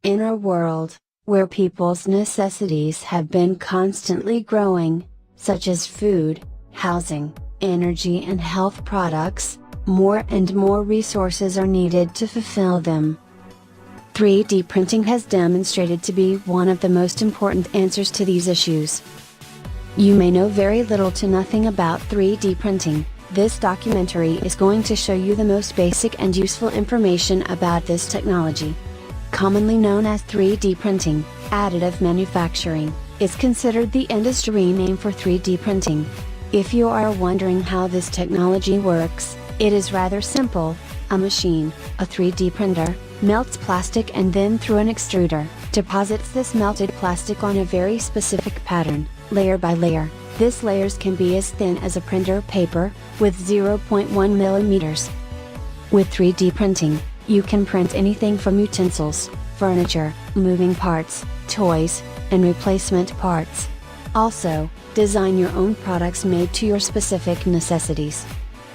In our world, where people's necessities have been constantly growing, such as food, housing, energy and health products, more and more resources are needed to fulfill them. 3D printing has demonstrated to be one of the most important answers to these issues. You may know very little to nothing about 3D printing. This documentary is going to show you the most basic and useful information about this technology. Commonly known as 3D printing, additive manufacturing, is considered the industry name for 3D printing. If you are wondering how this technology works, it is rather simple. A machine, a 3D printer, melts plastic and then through an extruder, deposits this melted plastic on a very specific pattern, layer by layer. These layers can be as thin as a printer paper, with 0.1 millimeters. With 3D printing, you can print anything from utensils, furniture, moving parts, toys, and replacement parts. Also, design your own products made to your specific necessities.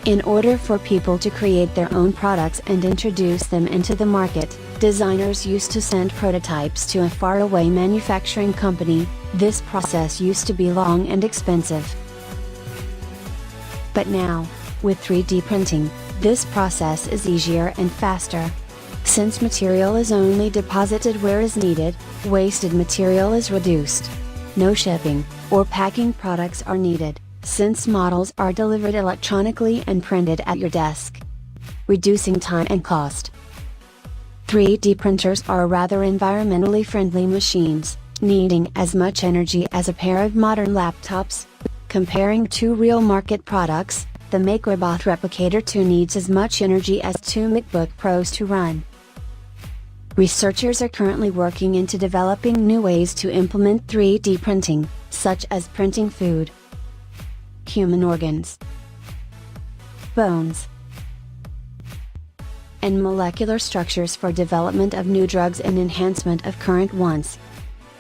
In order for people to create their own products and introduce them into the market, designers used to send prototypes to a faraway manufacturing company. This process used to be long and expensive. But now, with 3D printing, this process is easier and faster. Since material is only deposited where is needed, wasted material is reduced. No shipping or packing products are needed, since models are delivered electronically and printed at your desk, reducing time and cost. 3D printers are rather environmentally friendly machines, needing as much energy as a pair of modern laptops. Comparing two real market products, the MacroBot Replicator 2 needs as much energy as two MacBook Pros to run. Researchers are currently working into developing new ways to implement 3D printing, such as printing food, human organs, bones, and molecular structures for development of new drugs and enhancement of current ones.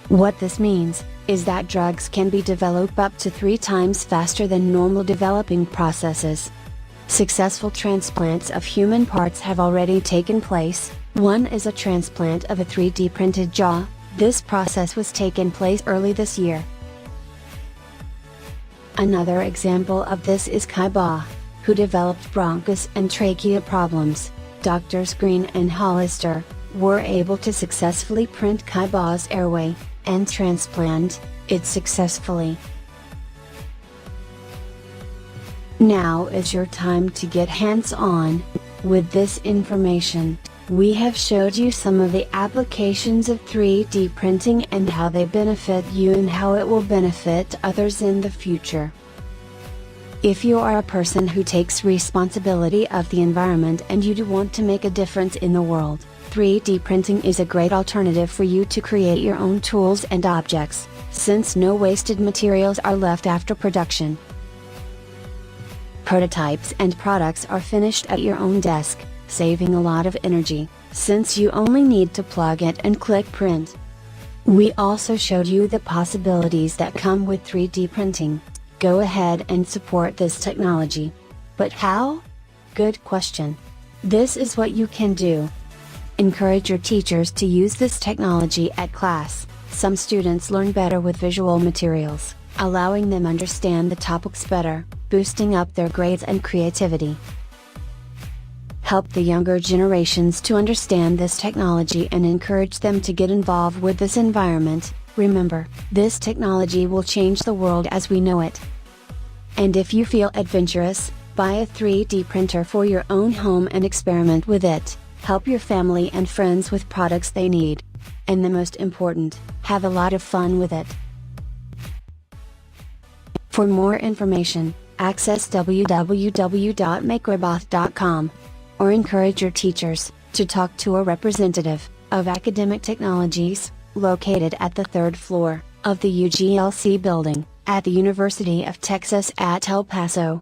What this means, is that drugs can be developed up to 3 times faster than normal developing processes. Successful transplants of human parts have already taken place. One is a transplant of a 3D printed jaw. This process was taken place early this year. Another example of this is Kai Ba, who developed bronchus and trachea problems. Doctors Green and Hollister were able to successfully print Kai Ba's airway, and transplant it successfully. Now is your time to get hands-on with this information. We have showed you some of the applications of 3D printing and how they benefit you and how it will benefit others in the future. If you are a person who takes responsibility of the environment and you do want to make a difference in the world, 3D printing is a great alternative for you to create your own tools and objects, since no wasted materials are left after production. Prototypes and products are finished at your own desk, saving a lot of energy, since you only need to plug it and click print. We also showed you the possibilities that come with 3D printing. Go ahead and support this technology. But how? Good question. This is what you can do. Encourage your teachers to use this technology at class. Some students learn better with visual materials, allowing them understand the topics better, boosting up their grades and creativity. Help the younger generations to understand this technology and encourage them to get involved with this environment. Remember, this technology will change the world as we know it. And if you feel adventurous, buy a 3D printer for your own home and experiment with it. Help your family and friends with products they need. And the most important, have a lot of fun with it. For more information, access www.makerobot.com. Or encourage your teachers to talk to a representative of Academic Technologies, located at the 3rd floor of the UGLC building at the University of Texas at El Paso.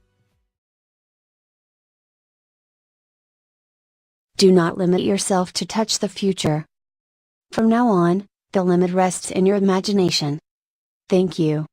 Do not limit yourself to touch the future. From now on, the limit rests in your imagination. Thank you.